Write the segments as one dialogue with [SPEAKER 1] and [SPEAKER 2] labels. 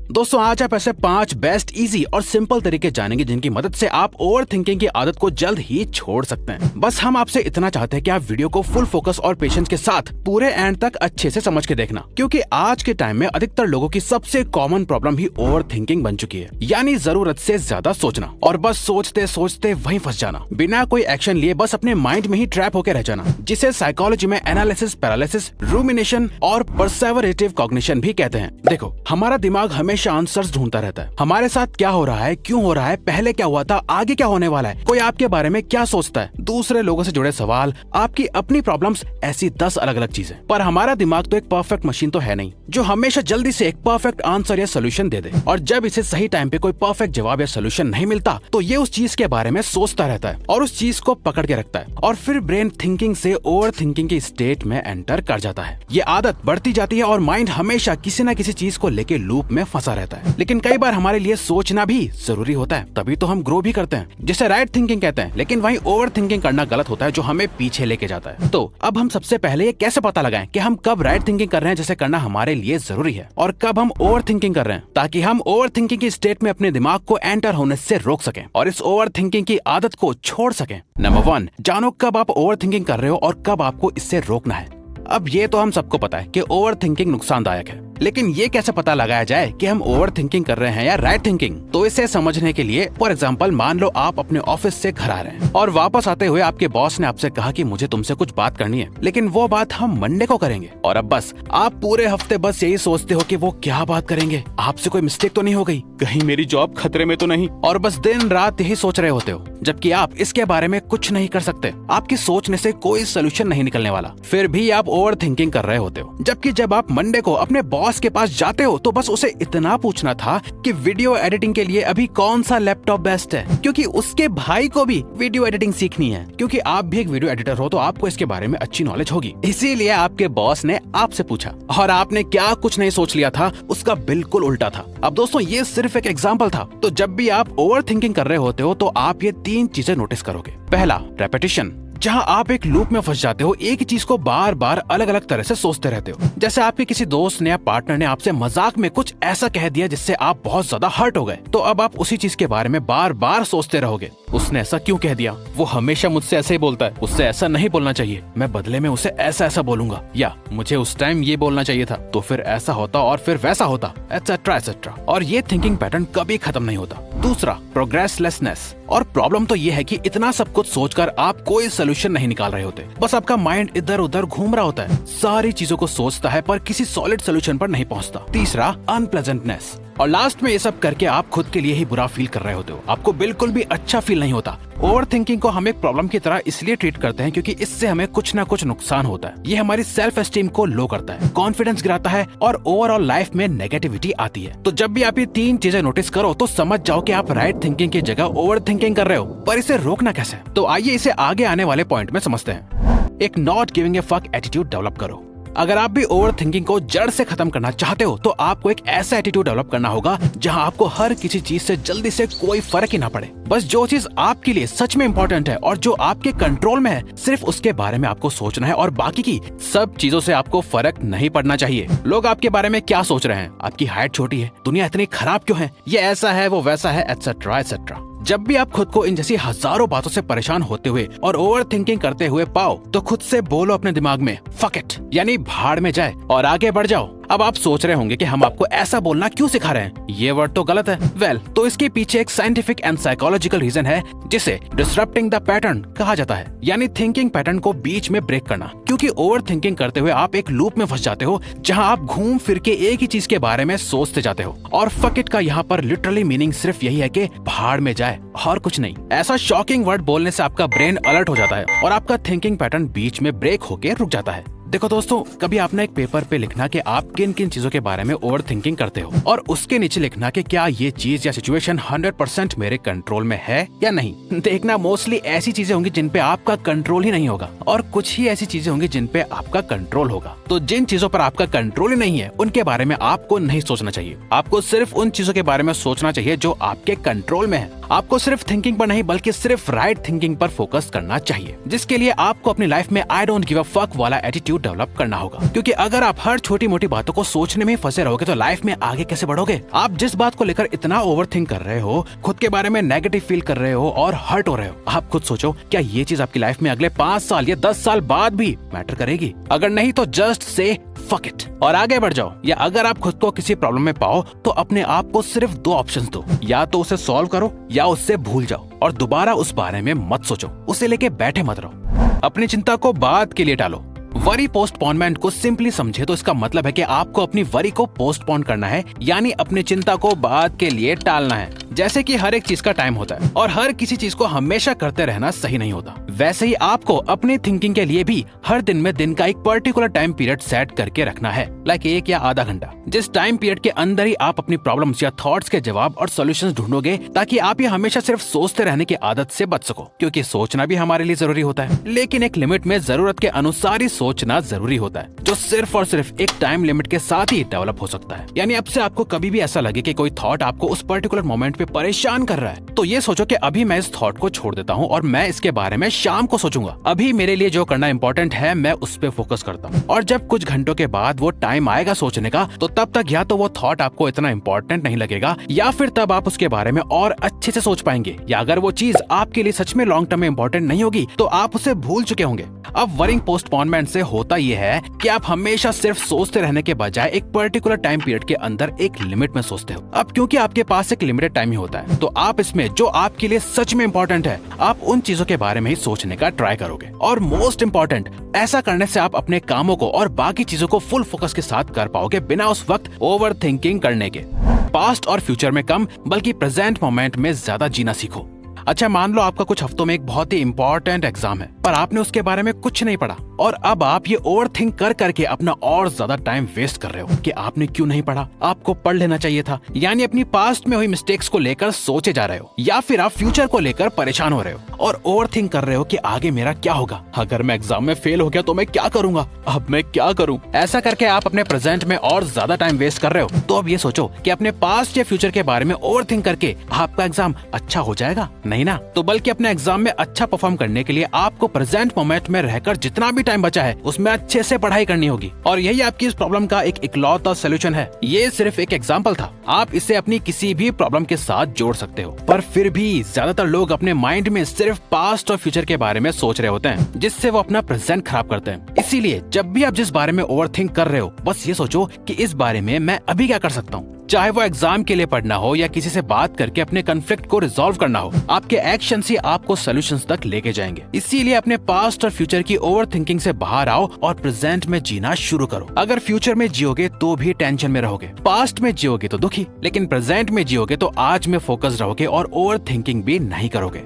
[SPEAKER 1] दोस्तों आज आप ऐसे 5 बेस्ट इजी और सिंपल तरीके जानेंगे जिनकी मदद से आप ओवर थिंकिंग की आदत को जल्द ही छोड़ सकते हैं। बस हम आपसे इतना चाहते हैं कि आप वीडियो को फुल फोकस और पेशेंस के साथ पूरे एंड तक अच्छे से समझ के देखना, क्योंकि आज के टाइम में अधिकतर लोगों की सबसे कॉमन प्रॉब्लम ही ओवर थिंकिंग बन चुकी है, यानी जरूरत से ज्यादा सोचना और बस सोचते सोचते वहीं फंस जाना, बिना कोई एक्शन लिए बस अपने माइंड में ही ट्रैप होकर रह जाना, जिसे साइकोलॉजी में एनालिसिस पैरालिसिस, रूमिनेशन और परसेवरेटिव कॉग्निशन भी कहते हैं। देखो, हमारा दिमाग हमेशा आंसर्स ढूंढता रहता है। हमारे साथ क्या हो रहा है, क्यों हो रहा है, पहले क्या हुआ था, आगे क्या होने वाला है, कोई आपके बारे में क्या सोचता है, दूसरे लोगों से जुड़े सवाल, आपकी अपनी प्रॉब्लम्स, ऐसी 10 अलग अलग चीजें। पर हमारा दिमाग तो एक परफेक्ट मशीन तो है नहीं जो हमेशा जल्दी से एक परफेक्ट आंसर या सोल्यूशन दे दे। और जब इसे सही टाइम पे कोई परफेक्ट जवाब या सोल्यूशन नहीं मिलता तो ये उस चीज के बारे में सोचता रहता है और उस चीज को पकड़ के रखता है और फिर ब्रेन थिंकिंग से ओवर थिंकिंग की स्टेट में एंटर कर जाता है। ये आदत बढ़ती जाती है और माइंड हमेशा किसी न किसी चीज को लेके लूप में फंसा रहता है। लेकिन कई बार हमारे लिए सोचना भी जरूरी होता है, तभी तो हम ग्रो भी करते हैं, जिसे राइट थिंकिंग कहते हैं। लेकिन वहीं ओवर थिंकिंग करना गलत होता है जो हमें पीछे लेके जाता है। तो अब हम सबसे पहले ये कैसे पता लगाएं कि हम कब राइट थिंकिंग कर रहे हैं जिसे करना हमारे लिए जरूरी है, और कब हम ओवर थिंकिंग कर रहे हैं ताकि हम ओवर थिंकिंग की स्टेट में अपने दिमाग को एंटर होने से रोक सकें और इस ओवर थिंकिंग की आदत को छोड़ सकें। नंबर 1, जानो कब आप ओवर थिंकिंग कर रहे हो और कब आपको इससे रोकना है। अब ये तो हम सबको पता है कि ओवर थिंकिंग नुकसानदायक है, लेकिन ये कैसे पता लगाया जाए कि हम ओवर थिंकिंग कर रहे हैं या राइट थिंकिंग। तो इसे समझने के लिए फॉर एग्जांपल मान लो आप अपने ऑफिस से घर आ रहे हैं और वापस आते हुए आपके बॉस ने आपसे कहा कि मुझे तुमसे कुछ बात करनी है, लेकिन वो बात हम मंडे को करेंगे। और अब बस आप पूरे हफ्ते बस यही सोचते हो कि वो क्या बात करेंगे, आपसे कोई मिस्टेक तो नहीं हो गई, कहीं मेरी जॉब खतरे में तो नहीं, और बस दिन रात यही सोच रहे होते हो, जबकि आप इसके बारे में कुछ नहीं कर सकते। आपकी सोचने से कोई सोल्यूशन नहीं निकलने वाला, फिर भी आप ओवर थिंकिंग कर रहे होते हो। जबकि जब आप मंडे को अपने बॉस के पास जाते हो तो बस उसे इतना पूछना था कि वीडियो एडिटिंग के लिए अभी कौन सा लैपटॉप बेस्ट है, क्योंकि उसके भाई को भी वीडियो एडिटिंग सीखनी है, क्योंकि आप भी एक वीडियो एडिटर हो तो आपको इसके बारे में अच्छी नॉलेज होगी। इसीलिए आपके बॉस ने आपसे पूछा और आपने क्या कुछ नहीं सोच लिया था, उसका बिल्कुल उल्टा था। अब दोस्तों ये सिर्फ एक एग्जाम्पल था। तो जब भी आप ओवर थिंकिंग कर रहे होते हो तो आप ये 3 चीजें नोटिस करोगे। पहला, रेपिटेशन, जहां आप एक लूप में फंस जाते हो, एक ही चीज को बार बार अलग अलग तरह से सोचते रहते हो। जैसे आपके किसी दोस्त ने या पार्टनर ने आपसे मजाक में कुछ ऐसा कह दिया जिससे आप बहुत ज्यादा हर्ट हो गए, तो अब आप उसी चीज के बारे में बार बार सोचते रहोगे। उसने ऐसा क्यों कह दिया, वो हमेशा मुझसे ऐसे ही बोलता है, उससे ऐसा नहीं बोलना चाहिए, मैं बदले में उसे ऐसा ऐसा बोलूंगा, या मुझे उस टाइम ये बोलना चाहिए था तो फिर ऐसा होता और फिर वैसा होता, एटसेट्रा एटसेट्रा। और ये थिंकिंग पैटर्न कभी खत्म नहीं होता। दूसरा, प्रोग्रेसलेसनेस, और प्रॉब्लम तो ये है कि इतना सब कुछ सोचकर आप कोई सोल्यूशन नहीं निकाल रहे होते, बस आपका माइंड इधर उधर घूम रहा होता है, सारी चीजों को सोचता है पर किसी सॉलिड सोल्यूशन पर नहीं पहुंचता। तीसरा, अनप्लेजेंटनेस, और लास्ट में ये सब करके आप खुद के लिए ही बुरा फील कर रहे होते हो, आपको बिल्कुल भी अच्छा फील नहीं होता। ओवर थिंकिंग को हम एक प्रॉब्लम की तरह इसलिए ट्रीट करते हैं क्योंकि इससे हमें कुछ ना कुछ नुकसान होता है। ये हमारी सेल्फ एस्टीम को लो करता है, कॉन्फिडेंस गिराता है और ओवरऑल लाइफ में नेगेटिविटी आती है। तो जब भी आप ये 3 चीजें नोटिस करो तो समझ जाओ कि आप राइट थिंकिंग की जगह ओवर थिंकिंग कर रहे हो। पर इसे रोकना कैसे? तो आइए इसे आगे आने वाले पॉइंट में समझते हैं। एक not giving a fuck attitude develop करो। अगर आप भी ओवर थिंकिंग को जड़ से खत्म करना चाहते हो तो आपको एक ऐसा एटीट्यूड डेवलप करना होगा जहां आपको हर किसी चीज से जल्दी से कोई फर्क ही ना पड़े। बस जो चीज आपके लिए सच में इम्पोर्टेंट है और जो आपके कंट्रोल में है, सिर्फ उसके बारे में आपको सोचना है और बाकी की सब चीजों से आपको फर्क नहीं पड़ना चाहिए। लोग आपके बारे में क्या सोच रहे हैं, आपकी हाइट छोटी है, दुनिया इतनी खराब क्यों है, ये ऐसा है, वो वैसा है, एटसेट्रा एटसेट्रा। जब भी आप खुद को इन जैसी हजारों बातों से परेशान होते हुए और ओवर थिंकिंग करते हुए पाओ तो खुद से बोलो अपने दिमाग में फक इट, यानी भाड़ में जाए, और आगे बढ़ जाओ। अब आप सोच रहे होंगे कि हम आपको ऐसा बोलना क्यों सिखा रहे हैं, ये वर्ड तो गलत है। वेल, तो इसके पीछे एक साइंटिफिक एंड साइकोलॉजिकल रीजन है जिसे डिसरप्टिंग द पैटर्न कहा जाता है, यानी थिंकिंग पैटर्न को बीच में ब्रेक करना। क्योंकि ओवर थिंकिंग करते हुए आप एक लूप में फंस जाते हो जहां आप घूम फिर के एक ही चीज के बारे में सोचते जाते हो। और फक इट का यहाँ पर लिटरली मीनिंग सिर्फ यही है कि भाड़ में जाए और कुछ नहीं। ऐसा शॉकिंग वर्ड बोलने से आपका ब्रेन अलर्ट हो जाता है और आपका थिंकिंग पैटर्न बीच में ब्रेक होके रुक जाता है। देखो दोस्तों, कभी आपने एक पेपर पे लिखना कि आप किन किन चीजों के बारे में ओवर थिंकिंग करते हो और उसके नीचे लिखना कि क्या ये चीज या सिचुएशन 100% मेरे कंट्रोल में है या नहीं। देखना, मोस्टली ऐसी चीजें होंगी जिन पे आपका कंट्रोल ही नहीं होगा और कुछ ही ऐसी चीजें होंगी जिन पे आपका कंट्रोल होगा। तो जिन चीजों पर आपका कंट्रोल ही नहीं है उनके बारे में आपको नहीं सोचना चाहिए। आपको सिर्फ उन चीजों के बारे में सोचना चाहिए जो आपके कंट्रोल में है। आपको सिर्फ थिंकिंग पर नहीं बल्कि सिर्फ राइट थिंकिंग पर फोकस करना चाहिए, जिसके लिए आपको अपनी लाइफ में I don't give a fuck वाला एटीट्यूड डेवलप करना होगा, क्योंकि अगर आप हर छोटी मोटी बातों को सोचने में फंसे रहोगे तो लाइफ में आगे कैसे बढ़ोगे। आप जिस बात को लेकर इतना ओवरथिंक कर रहे हो, खुद के बारे में नेगेटिव फील कर रहे हो और हर्ट हो रहे हो, आप खुद सोचो क्या ये चीज आपकी लाइफ में अगले 5 साल या 10 साल बाद भी मैटर करेगी? अगर नहीं तो जस्ट से फक इट और आगे बढ़ जाओ। या अगर आप खुद को किसी प्रॉब्लम में पाओ तो अपने आप को सिर्फ 2 ऑप्शंस दो, या तो उसे सॉल्व करो या उससे भूल जाओ और दोबारा उस बारे में मत सोचो, उसे लेके बैठे मत रहो। अपनी चिंता को बाद के लिए टालो। वरी पोस्टपोनमेंट को सिंपली समझे तो इसका मतलब है कि आपको अपनी वरी को पोस्टपोन करना है, यानी अपनी चिंता को बाद के लिए टालना है। जैसे कि हर एक चीज का टाइम होता है और हर किसी चीज को हमेशा करते रहना सही नहीं होता, वैसे ही आपको अपनी थिंकिंग के लिए भी हर दिन में दिन का एक पर्टिकुलर टाइम पीरियड सेट करके रखना है, लाइक 1 या आधा घंटा, जिस टाइम पीरियड के अंदर ही आप अपनी प्रॉब्लम्स या थॉट्स के जवाब और सॉल्यूशंस ढूंढोगे, ताकि आप ये हमेशा सिर्फ सोचते रहने की आदत से बच सको। क्योंकि सोचना भी हमारे लिए जरूरी होता है, लेकिन एक लिमिट में जरूरत के अनुसार ही सोचना जरूरी होता है, जो सिर्फ और सिर्फ एक टाइम लिमिट के साथ ही डेवलप हो सकता है। यानी अब से आपको कभी भी ऐसा लगे कि कोई थॉट आपको उस पर्टिकुलर मोमेंट पे परेशान कर रहा है, तो ये सोचो कि अभी मैं इस थॉट को छोड़ देता हूँ और मैं इसके बारे में शाम को सोचूंगा। अभी मेरे लिए जो करना इंपॉर्टेंट है मैं उस पे फोकस करता हूँ, और जब कुछ घंटों के बाद वो टाइम आएगा सोचने का, तो तब तक या तो वो थॉट आपको इतना इंपॉर्टेंट नहीं लगेगा, या फिर तब आप उसके बारे में और अच्छे से सोच पाएंगे, या अगर वो चीज आपके लिए सच में लॉन्ग टर्म में इंपॉर्टेंट नहीं होगी तो आप उसे भूल चुके होंगे। अब वरिंग पोस्टपोनमेंट से होता यह है कि आप हमेशा सिर्फ सोचते रहने के बजाय एक पर्टिकुलर टाइम पीरियड के अंदर एक लिमिट में सोचते हो। अब क्योंकि आपके पास एक लिमिटेड टाइम ही होता है, तो आप इसमें जो आपके लिए सच में इंपॉर्टेंट है, आप उन चीजों के बारे में ही सोचने का ट्राई करोगे। और मोस्ट इम्पोर्टेंट, ऐसा करने से आप अपने कामों को और बाकी चीजों को फुल फोकस के साथ कर पाओगे, बिना उस वक्त ओवर थिंकिंग करने के। पास्ट और फ्यूचर में कम बल्कि प्रेजेंट मोमेंट में ज्यादा जीना सीखो। अच्छा, मान लो आपका कुछ हफ्तों में एक बहुत ही इंपॉर्टेंट एग्जाम है, पर आपने उसके बारे में कुछ नहीं पढ़ा, और अब आप ये ओवर थिंक कर करके अपना और ज्यादा टाइम वेस्ट कर रहे हो कि आपने क्यों नहीं पढ़ा, आपको पढ़ लेना चाहिए था। यानी अपनी पास्ट में हुई मिस्टेक्स को लेकर सोचे जा रहे हो, या फिर आप फ्यूचर को लेकर परेशान हो रहे हो और ओवर थिंक कर रहे हो कि आगे मेरा क्या होगा, अगर मैं एग्जाम में फेल हो गया तो मैं क्या करूंगा, अब मैं क्या करूं। ऐसा करके आप अपने प्रेजेंट में और ज्यादा टाइम वेस्ट कर रहे हो। तो अब ये सोचो कि अपने पास्ट या फ्यूचर के बारे में ओवर थिंक करके आपका एग्जाम अच्छा हो जाएगा? नहीं ना। तो बल्कि अपने एग्जाम में अच्छा परफॉर्म करने के लिए आपको प्रेजेंट मोमेंट में रहकर जितना भी टाइम बचा है उसमें अच्छे से पढ़ाई करनी होगी, और यही आपकी इस प्रॉब्लम का एक इकलौता सोल्यूशन है। ये सिर्फ एक एग्जांपल था, आप इसे अपनी किसी भी प्रॉब्लम के साथ जोड़ सकते हो। पर फिर भी ज्यादातर लोग अपने माइंड में सिर्फ पास्ट और फ्यूचर के बारे में सोच रहे होते हैं, जिससे वो अपना प्रेजेंट खराब करते हैं। इसीलिए जब भी आप जिस बारे में ओवर थिंक कर रहे हो, बस ये सोचो कि इस बारे में मैं अभी क्या कर सकता हूँ। चाहे वो एग्जाम के लिए पढ़ना हो या किसी से बात करके अपने कॉन्फ्लिक्ट को रिजॉल्व करना हो, आपके एक्शंस ही आपको सॉल्यूशंस तक लेके जाएंगे। इसीलिए अपने पास्ट और फ्यूचर की ओवर थिंकिंग से बाहर आओ और प्रेजेंट में जीना शुरू करो। अगर फ्यूचर में जियोगे तो भी टेंशन में रहोगे, पास्ट में जियोगे तो दुखी, लेकिन प्रेजेंट में जियोगे तो आज में फोकस रहोगे और ओवर थिंकिंग भी नहीं करोगे।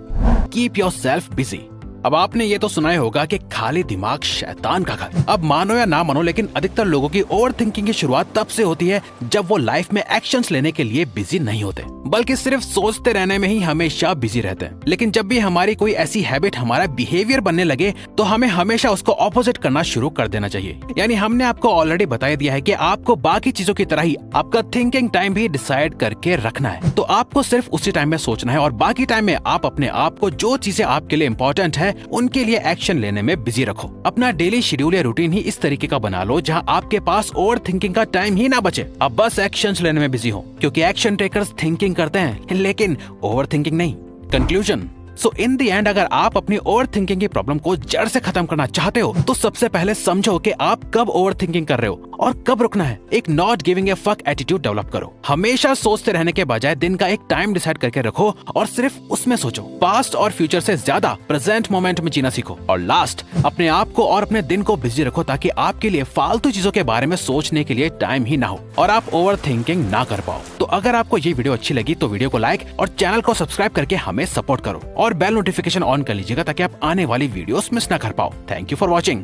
[SPEAKER 1] Keep yourself busy. अब आपने ये तो सुना ही होगा कि खाली दिमाग शैतान का घर। अब मानो या ना मानो, लेकिन अधिकतर लोगों की ओवर थिंकिंग की शुरुआत तब से होती है जब वो लाइफ में एक्शंस लेने के लिए बिजी नहीं होते, बल्कि सिर्फ सोचते रहने में ही हमेशा बिजी रहते हैं। लेकिन जब भी हमारी कोई ऐसी हैबिट हमारा बिहेवियर बनने लगे, तो हमें हमेशा उसको ऑपोजिट करना शुरू कर देना चाहिए। यानी हमने आपको ऑलरेडी बता दिया है कि आपको बाकी चीजों की तरह ही आपका थिंकिंग टाइम भी डिसाइड करके रखना है। तो आपको सिर्फ उसी टाइम में सोचना है, और बाकी टाइम में आप अपने आप को जो चीजें आपके लिए इंपॉर्टेंट है उनके लिए एक्शन लेने में बिजी रखो। अपना डेली शेड्यूल या रूटीन ही इस तरीके का बना लो जहां आपके पास ओवर थिंकिंग का टाइम ही ना बचे। अब बस एक्शंस लेने में बिजी हो, क्योंकि एक्शन टेकर्स थिंकिंग करते हैं लेकिन ओवर थिंकिंग नहीं। Conclusion, so in the end, अगर आप अपनी ओवर थिंकिंग की प्रॉब्लम को जड़ से खत्म करना चाहते हो, तो सबसे पहले समझो कि आप कब ओवर थिंकिंग कर रहे हो और कब रुकना है। एक not giving a fuck attitude develop करो। हमेशा सोचते रहने के बजाय दिन का एक टाइम डिसाइड करके रखो और सिर्फ उसमें सोचो। पास्ट और फ्यूचर से ज्यादा प्रेजेंट मोमेंट में जीना सीखो। और लास्ट, अपने आप को और अपने दिन को बिजी रखो, ताकि आपके लिए फालतू चीजों के बारे में सोचने के लिए टाइम ही ना हो और आप ओवर थिंकिंग ना कर पाओ। तो अगर आपको ये वीडियो अच्छी लगी तो वीडियो को लाइक और चैनल को सब्सक्राइब करके हमें सपोर्ट करो, और बेल नोटिफिकेशन ऑन कर लीजिएगा ताकि आप आने वाली वीडियोस मिस ना कर पाओ। Thank you for watching.